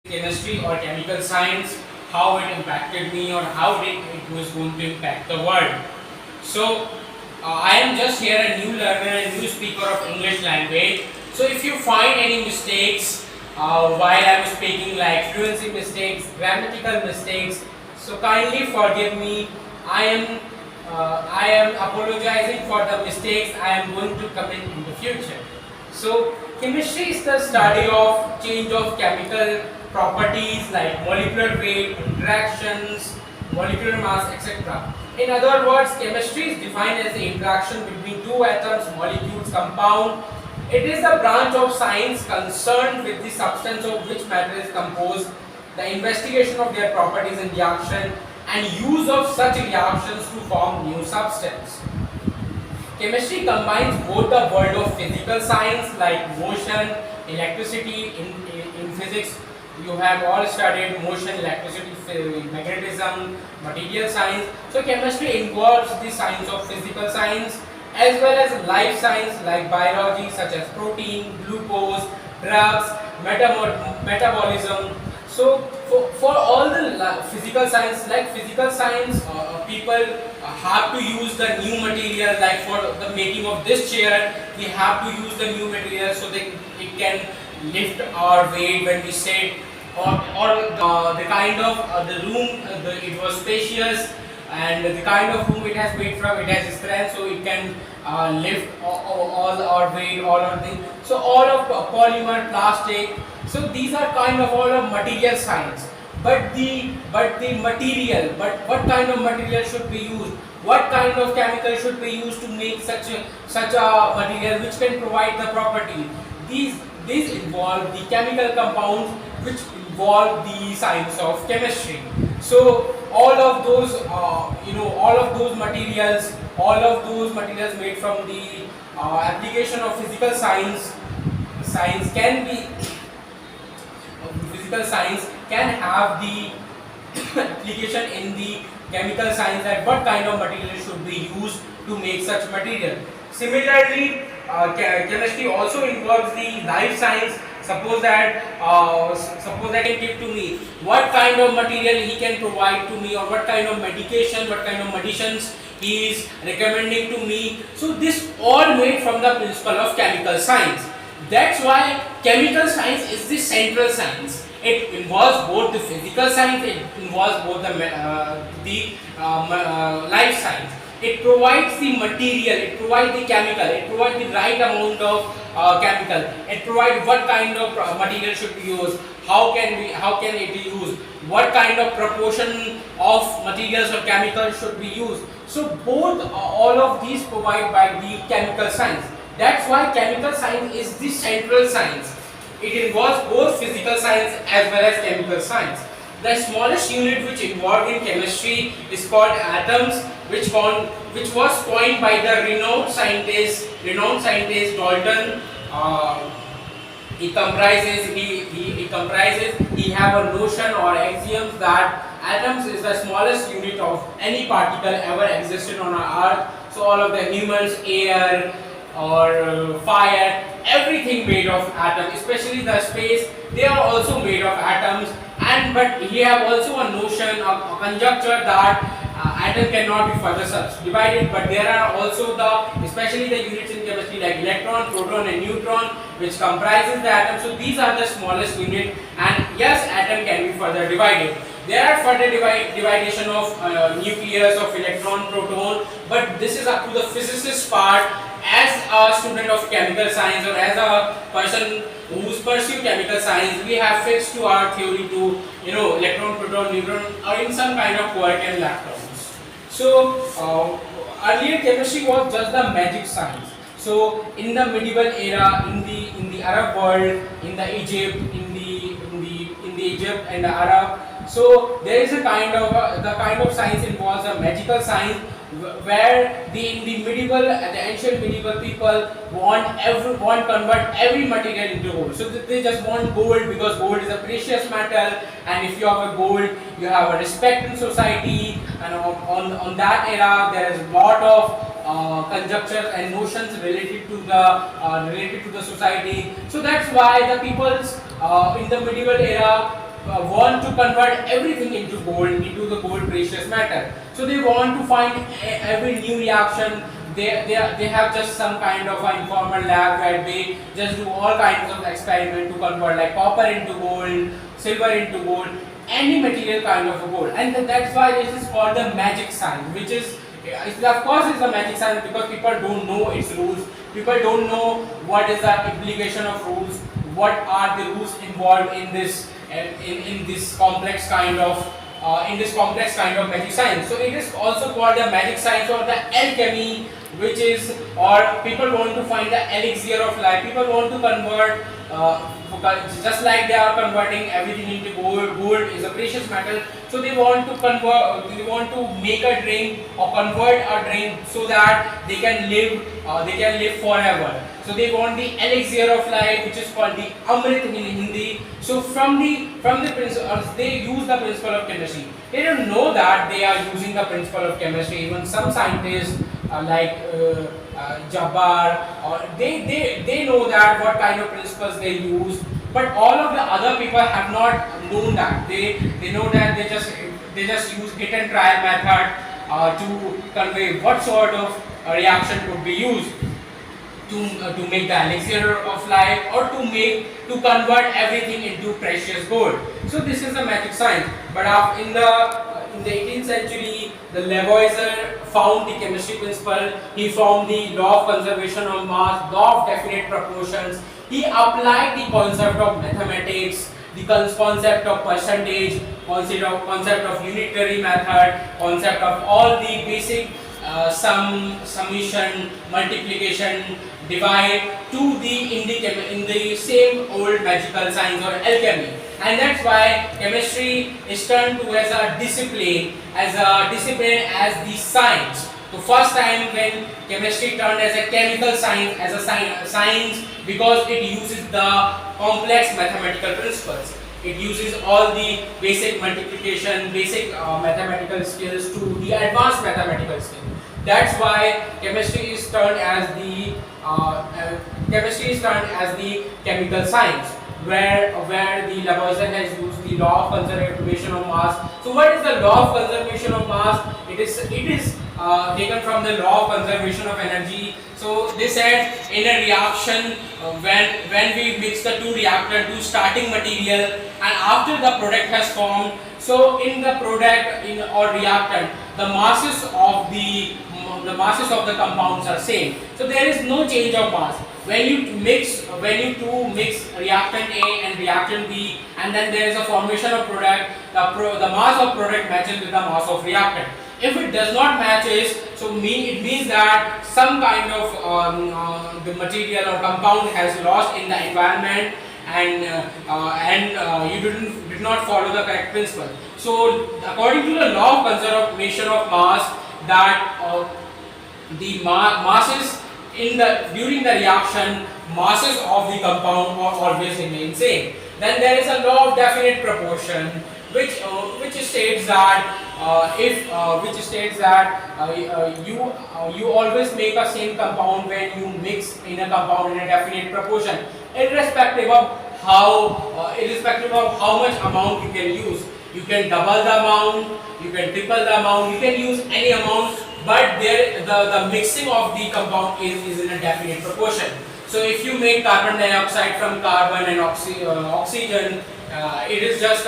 chemistry or chemical science, how it impacted me or how it was going to impact the world. So I am just here a new learner, a new speaker of English language. So if you find any mistakes while I was speaking, like fluency mistakes, grammatical mistakes, so kindly forgive me. I am I am apologizing for the mistakes I am going to commit in the future. So chemistry is the study of change of chemical properties like molecular weight, interactions, molecular mass, etc. In other words, chemistry is defined as the interaction between two atoms, molecules, compound. It is the branch of science concerned with the substance of which matter is composed, the investigation of their properties and reaction, and use of such reactions to form new substance. Chemistry combines both the world of physical science like motion, electricity. In physics, you have all studied motion, electricity, magnetism, material science. So chemistry involves the science of physical science as well as life science like biology such as protein, glucose, drugs, metabolism. So for all the physical science, like physical science, people have to use the new material, like for the making of this chair we have to use the new material so that it can lift our weight when we sit, or the kind of the room, it was spacious, and the kind of room it has made from, it has strength so it can lift all our weight, all our things. So all of polymer, plastic, so these are kind of all of material science. But the material, but what kind of material should be used, what kind of chemical should be used to make such a material which can provide the property. These involve the chemical compounds which involve the science of chemistry. So all of those all of those materials made from the application of physical science can be physical science can have the application in the chemical science, that what kind of material should be used to make such material. Similarly, chemistry also involves the life science. Suppose that he give to me what kind of material he can provide to me, or what kind of medication, what kind of medicines he is recommending to me. So this all made from the principle of chemical science. That's why chemical science is the central science. It involves both the physical science, it involves both the life science. It provides the material, it provides the chemical, it provides the right amount of chemical. It provides what kind of material should be used, how can it be used, what kind of proportion of materials or chemicals should be used. So both all of these provide by the chemical science. That's why chemical science is the central science. It involves both physical science as well as chemical science. The smallest unit which involved in chemistry is called atoms, which was coined by the renowned scientist Dalton. He have a notion or axioms that atoms is the smallest unit of any particle ever existed on our earth. So all of the humans, air, or fire, everything made of atoms, especially the space, they are also made of atoms. And but he have also a notion, a conjecture that atom cannot be further subdivided, but there are also especially the units in chemistry like electron, proton and neutron, which comprises the atom. So these are the smallest unit, and yes, atom can be further divided. There are further division of nucleus, of electron, proton, but this is up to the physicist part. As a student of chemical science, or as a person who's pursued chemical science, we have fixed to our theory to electron, proton, neutron, or in some kind of quark and leptons. So earlier chemistry was just the magic science. So in the medieval era, in the Arab world, in the Egypt and the Arab, so there is a kind of the kind of science involves a magical science, where in the ancient medieval people want convert every material into gold. So they just want gold because gold is a precious metal, and if you have a gold, you have a respect in society. And on that era, there is a lot of conjectures and notions related to the society. So that's why the peoples in the medieval era want to convert everything into gold, into the gold precious metal. So they want to find every new reaction. They have just some kind of an informal lab where they just do all kinds of experiment to convert like copper into gold, silver into gold, any material kind of a gold. And that's why this is called the magic sign, which is, of course it's a magic sign because people don't know its rules. People don't know what is the implication of rules, what are the rules involved in this in this complex kind of magic science. So it is also called the magic science or the alchemy, which is, or people want to find the elixir of life. People want to convert, just like they are converting everything into gold. Gold is a precious metal, so they want to convert, they want to make a drink or convert a drink so that they can live forever. So they want the elixir of life, which is called the Amrit in Hindi. So from the principle, they use the principle of chemistry. They don't know that they are using the principle of chemistry. Even some scientists Jabbar, or they know that what kind of principles they use, but all of the other people have not known that. They know that they just use hit and trial method to convey what sort of reaction could be used to make the elixir of life, or to convert everything into precious gold. So this is the magic science. But in the 18th century, the Lavoisier found the chemistry principle. He found the law of conservation of mass, law of definite proportions. He applied the concept of mathematics, the concept of percentage, concept of unitary method, concept of all the basic sum, summation, multiplication, divide to in the same old magical science or alchemy. And that's why chemistry is turned to as a discipline as the science. The first time when chemistry turned as a chemical science, as a science, because it uses the complex mathematical principles. It uses all the basic multiplication, basic mathematical skills to the advanced mathematical skills. That's why chemistry is turned as the chemical science, where the Lavoisier has used the law of conservation of mass. So what is the law of conservation of mass? It is taken from the law of conservation of energy. So they said in a reaction, when we mix the two starting material, and after the product has formed, so in the product or reactant, the masses of the compounds are same. So there is no change of mass. When you mix reactant A and reactant B, and then there is a formation of product, the mass of product matches with the mass of reactant. If it does not matches, so it means that some kind of the material or compound has lost in the environment, and you did not follow the correct principle. So according to the law of conservation of mass, that the masses during the reaction, masses of the compound always remain same. Then there is a law of definite proportion, which states that you always make a same compound when you mix in a compound in a definite proportion, irrespective of how much amount you can use. You can double the amount, you can triple the amount, you can use any amount, but the mixing of the compound is in a definite proportion. So if you make carbon dioxide from carbon and oxygen, it is just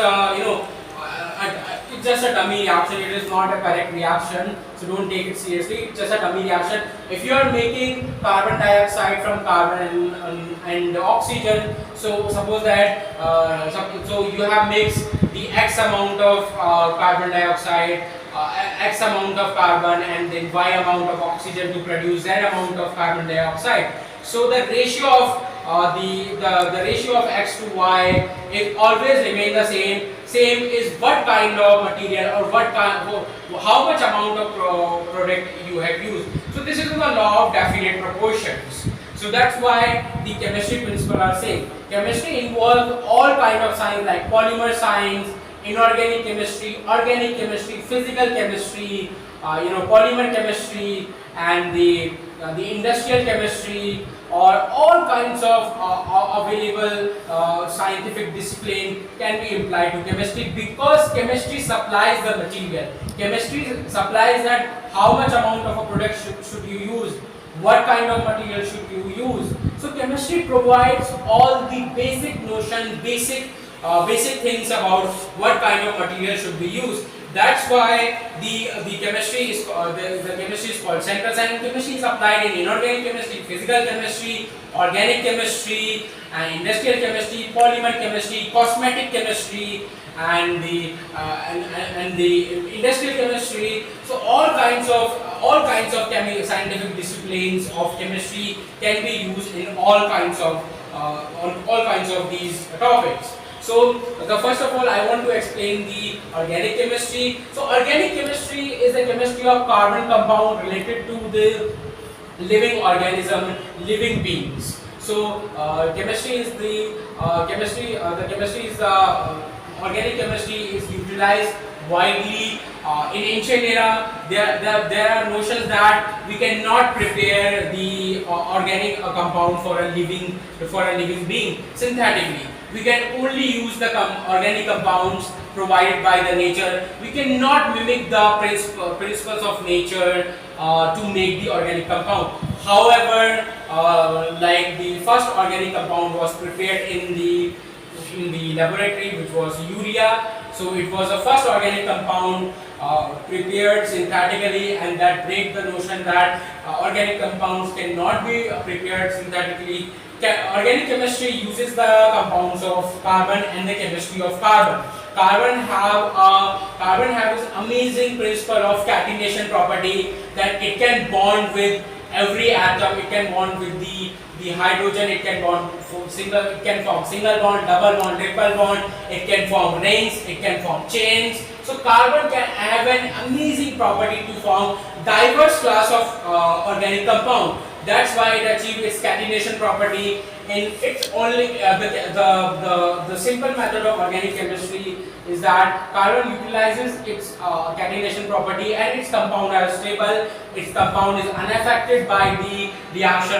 it's just a dummy reaction. It is not a correct reaction, so don't take it seriously. It's just a dummy reaction. If you are making carbon dioxide from carbon and oxygen, so suppose that so you have mixed the X amount of carbon dioxide, X amount of carbon, and then Y amount of oxygen to produce Z amount of carbon dioxide. So the ratio of the ratio of X to Y is always remain the same. Same is what kind of material or how much amount of product you have used. So this is the law of definite proportions. So that's why the chemistry principles are same. Chemistry involves all kind of science like polymer science, inorganic chemistry, organic chemistry, physical chemistry, polymer chemistry and the industrial chemistry, or all kinds of available scientific discipline can be applied to chemistry, because chemistry supplies the material. Chemistry supplies that how much amount of a product should you use, what kind of material should you use. So chemistry provides all the basic notion, basic things about what kind of material should be used. That's why the chemistry is the chemistry is called central science. Chemistry is applied in inorganic chemistry, physical chemistry, organic chemistry, and industrial chemistry, polymer chemistry, cosmetic chemistry, and the industrial chemistry. So all kinds of scientific disciplines of chemistry can be used in all kinds of on all kinds of these topics. So first of all, I want to explain the organic chemistry. So organic chemistry is the chemistry of carbon compound related to the living organism, living beings. So chemistry is the organic chemistry is utilized widely in ancient era. There are notions that we cannot prepare the organic compound for a living being synthetically. We can only use the organic compounds provided by the nature. We cannot mimic the principles of nature to make the organic compound. However, like the first organic compound was prepared in the laboratory, which was urea. So it was the first organic compound prepared synthetically, and that breaks the notion that organic compounds cannot be prepared synthetically. Organic chemistry uses the compounds of carbon and the chemistry of carbon. Carbon have this amazing principle of catenation property, that it can bond with every atom. It can bond with the hydrogen. It can bond it can form single bond, double bond, triple bond. It can form rings. It can form chains. So carbon can have an amazing property to form diverse class of organic compound. That's why it achieved its catenation property. And it's only the simple method of organic chemistry is that carbon utilizes its catenation property, and its compound are stable. Its compound is unaffected by the reaction